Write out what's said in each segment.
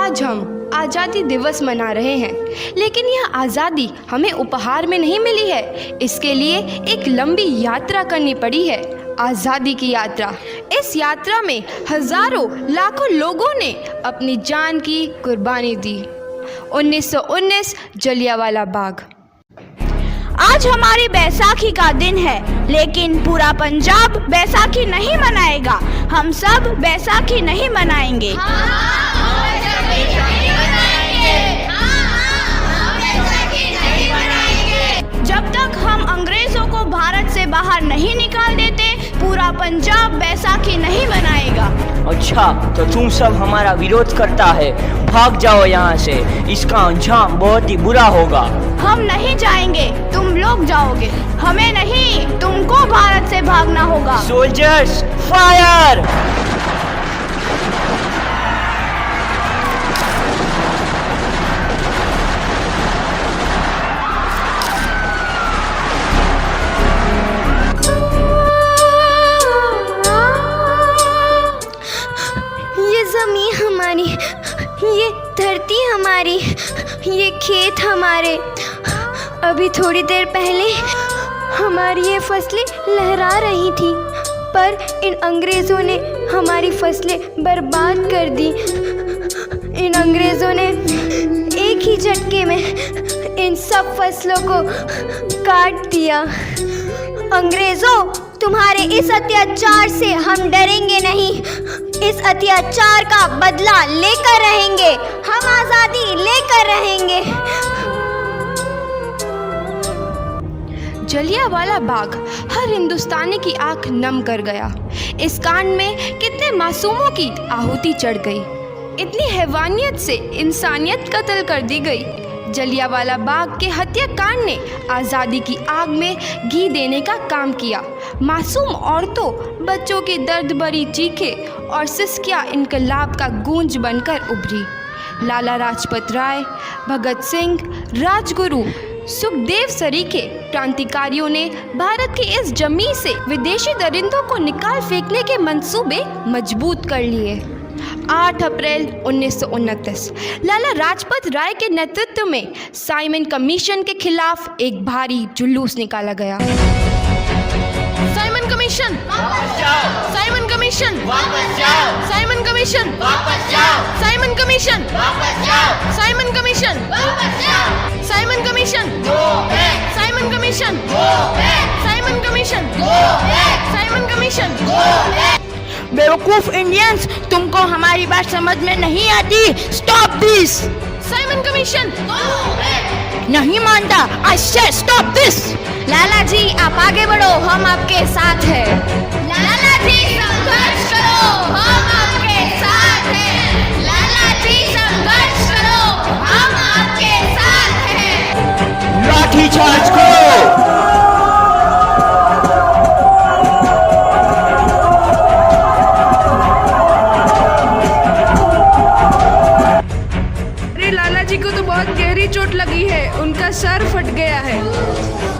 आज हम आज़ादी दिवस मना रहे हैं, लेकिन यह आज़ादी हमें उपहार में नहीं मिली है। इसके लिए एक लंबी यात्रा करनी पड़ी है, आज़ादी की यात्रा। इस यात्रा में हज़ारों लाखों लोगों ने अपनी जान की कुर्बानी दी। 1919 जलियांवाला बाग। आज हमारी बैसाखी का दिन है, लेकिन पूरा पंजाब बैसाखी नहीं मनाएगा। हम सब बैसाखी नहीं मनाएंगे। जब तक हम अंग्रेजों को भारत से बाहर नहीं निकाल देते, पूरा पंजाब बैसाखी नहीं मनाएगा। अच्छा, तो तुम सब हमारा विरोध करता है, भाग जाओ यहाँ से, इसका अंजाम बहुत ही बुरा होगा। हम नहीं जाएंगे, तुम लोग जाओगे। हमें नहीं, तुमको भारत से भागना होगा। Soldiers, fire! ज़मीन हमारी, ये धरती हमारी, ये खेत हमारे। अभी थोड़ी देर पहले हमारी ये फसलें लहरा रही थी, पर इन अंग्रेज़ों ने हमारी फसलें बर्बाद कर दी। इन अंग्रेज़ों ने एक ही झटके में इन सब फसलों को काट दिया। अंग्रेज़ों, तुम्हारे इस अत्याचार से हम डरेंगे नहीं। इस अत्याचार का बदला लेकर रहेंगे। हम आज़ादी लेकर रहेंगे। जलियांवाला बाग हर हिंदुस्तानी की आंख नम कर गया। इस कांड में कितने मासूमों की आहुति चढ़ गई, इतनी हैवानियत से इंसानियत कत्ल कर दी गई। जलियांवाला बाग के हत्याकांड ने आज़ादी की आग में घी देने का काम किया। मासूम औरतों, बच्चों की दर्द भरी चीखें और सिसकियाँ इनकलाब का गूंज बनकर उभरी। लाला लाजपत राय, भगत सिंह, राजगुरु, सुखदेव सरीखे क्रांतिकारियों ने भारत की इस जमीन से विदेशी दरिंदों को निकाल फेंकने के मंसूबे मजबूत कर लिए। 8 अप्रैल 1929 लाला लाजपत राय के नेतृत्व में साइमन कमीशन के खिलाफ एक भारी जुलूस निकाला गया। साइमन कमीशन वापस जाओ! साइमन कमीशन वापस जाओ! साइमन कमीशन वापस जाओ! साइमन कमीशन वापस जाओ! साइमन कमीशन वापस जाओ! Simon commission go back! Simon commission go back! Simon commission go back! Simon commission go back! बेवकूफ इंडियंस, तुमको हमारी बात समझ में नहीं आती। Stop this! Simon commission go back! नहीं मानता। आई से स्टॉप दिस! लाला जी, आप आगे बढ़ो, हम आपके साथ हैं। लाला जी, संघर्ष करो, हम आपके साथ हैं। लाला जी, संघर्ष करो, हम आपके साथ हैं। लाठी चार्ज करो! लाला जी को तो बहुत गहरी चोट लगी है, उनका सर फट गया है।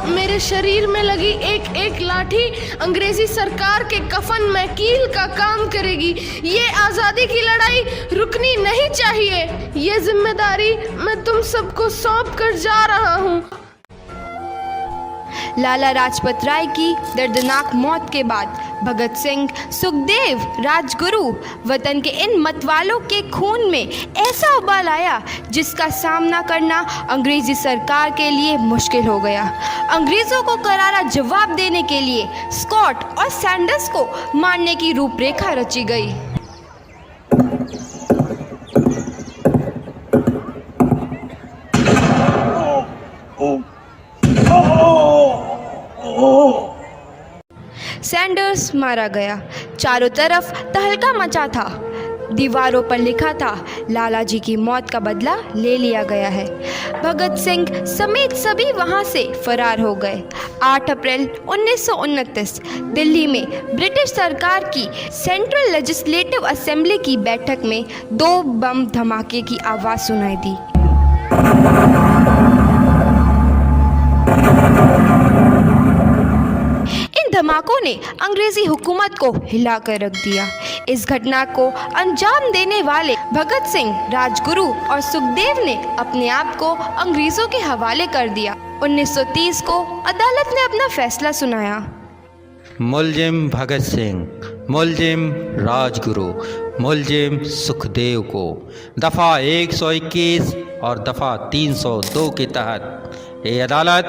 मेरे शरीर में लगी एक एक लाठी अंग्रेजी सरकार के कफन में कील का काम करेगी। ये आज़ादी की लड़ाई रुकनी नहीं चाहिए। ये जिम्मेदारी मैं तुम सबको सौंप कर जा रहा हूँ। लाला लाजपत राय की दर्दनाक मौत के बाद भगत सिंह, सुखदेव, राजगुरु वतन के इन मतवालों के खून में ऐसा उबाल आया जिसका सामना करना अंग्रेजी सरकार के लिए मुश्किल हो गया। अंग्रेज़ों को करारा जवाब देने के लिए स्कॉट और सैंडर्स को मारने की रूपरेखा रची गई। सैंडर्स मारा गया। चारों तरफ तहलका मचा था। दीवारों पर लिखा था, लाला जी की मौत का बदला ले लिया गया है। भगत सिंह समेत सभी वहां से फरार हो गए। 8 अप्रैल 1929 दिल्ली में ब्रिटिश सरकार की सेंट्रल लेजिस्लेटिव असेंबली की बैठक में 2 बम धमाके की आवाज़ सुनाई दी। धमाकों ने अंग्रेजी हुकूमत को हिलाकर रख दिया। इस घटना को अंजाम देने वाले भगत सिंह, राजगुरु और सुखदेव ने अपने आप को अंग्रेजों के हवाले कर दिया। 1930 को अदालत ने अपना फैसला सुनाया। मुलजिम भगत सिंह, मुलजिम राजगुरु, मुलजिम सुखदेव को दफ़ा 121 और दफ़ा 302 के तहत ये अदालत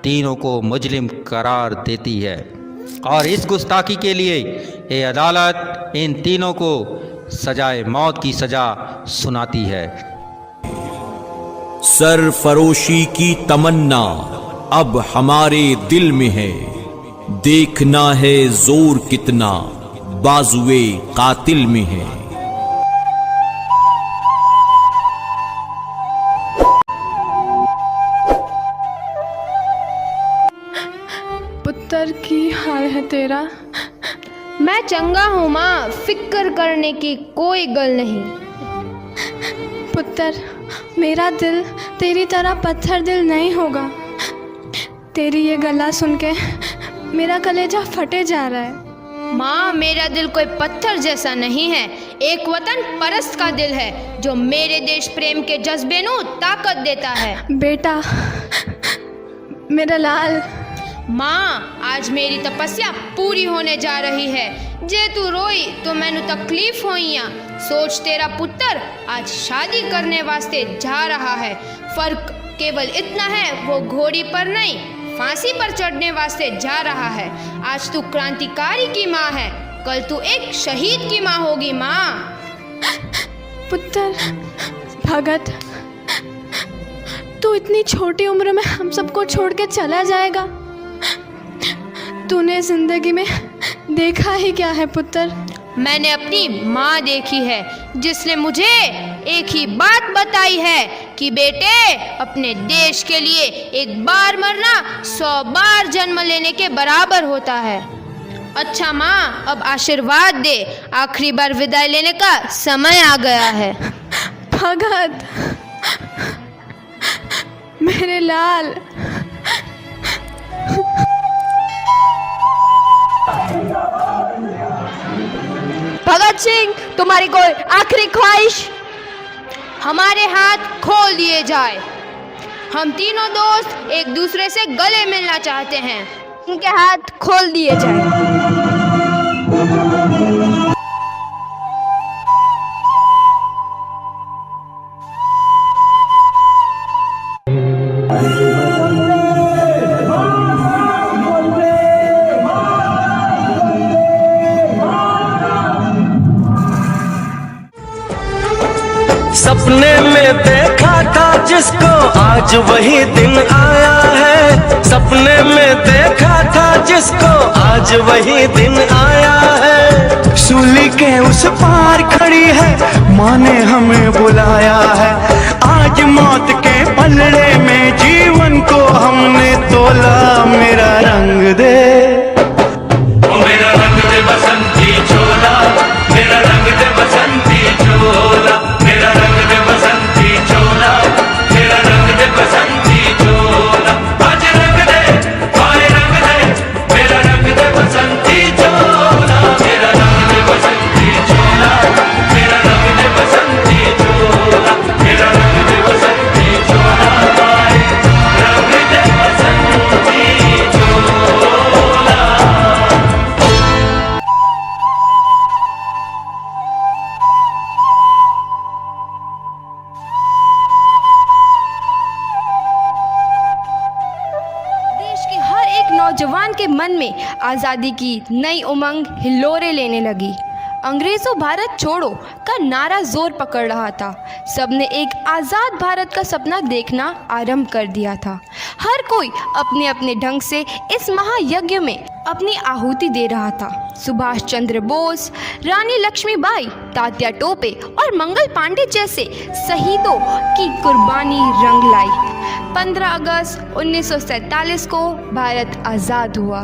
तीनों को मुजरिम करार देती है और इस गुस्ताखी के लिए ये अदालत इन तीनों को सजाए मौत की सज़ा सुनाती है। सरफरोशी की तमन्ना अब हमारे दिल में है, देखना है जोर कितना बाजुए कातिल में है। पुत्र की हाल है तेरा? मैं चंगा हूँ माँ, फिक्र करने की कोई गल नहीं। पुत्र, मेरा दिल तेरी तरह पत्थर दिल नहीं होगा। तेरी ये गला सुन के मेरा कलेजा फटे जा रहा है। माँ, मेरा दिल कोई पत्थर जैसा नहीं है, एक वतन परस्त का दिल है जो मेरे देश प्रेम के जज्बे को ताकत देता है। बेटा, मेरा लाल। माँ, आज मेरी तपस्या पूरी होने जा रही है। जे तू रोई तो मैनू तकलीफ होइया। सोच, तेरा पुत्र आज शादी करने वास्ते जा रहा है। फर्क केवल इतना है, वो घोड़ी पर नहीं फांसी पर चढ़ने वास्ते जा रहा है। आज तू क्रांतिकारी की माँ है, कल तू एक शहीद की माँ होगी। माँ। पुत्र भगत, तू इतनी छोटी उम्र में हम सबको छोड़ के चला जाएगा? तूने जिंदगी में देखा ही क्या है पुत्र? मैंने अपनी माँ देखी है, जिसने मुझे एक ही बात बताई है कि बेटे, अपने देश के लिए एक बार मरना 100 बार जन्म लेने के बराबर होता है। अच्छा माँ, अब आशीर्वाद दे, आखिरी बार विदाई लेने का समय आ गया है। भगत, मेरे लाल। भगत सिंह, तुम्हारी कोई आखिरी ख्वाहिश? हमारे हाथ खोल दिए जाए। हम तीनों दोस्त एक दूसरे से गले मिलना चाहते हैं। उनके हाथ खोल दिए जाए। सपने में देखा था जिसको आज वही दिन आया है। सपने में देखा था जिसको आज वही दिन आया है। सूली के उस पार खड़ी है, माँ ने हमें बुलाया है। आज मौत के पलड़े में जीवन को हमने तोला। मेरा रंग दे, मेरा रंग दे बसंती चोला, मेरा रंग दे बसंती चोला, मेरा रंग दे बसंती चोला, मेरा रंग दे बसंती चोला। आज रंग दे, हाय रंग दे, मेरा रंग दे बसंती चोला, मेरा रंग दे बसंती चोला, मेरा रंग दे बसंती चोला, मेरा रंग दे बसंती चोला, हाय रंग दे बसंती चोला। नौजवान के मन में आज़ादी की नई उमंग हिलोरे लेने लगी। अंग्रेज़ों भारत छोड़ो का नारा जोर पकड़ रहा था। सबने एक आज़ाद भारत का सपना देखना आरंभ कर दिया था। हर कोई अपने अपने ढंग से इस महायज्ञ में अपनी आहुति दे रहा था। सुभाष चंद्र बोस, रानी लक्ष्मीबाई, तात्या टोपे और मंगल पांडे जैसे शहीदों की कुर्बानी रंग लाई। 15 अगस्त 1947 को भारत आज़ाद हुआ।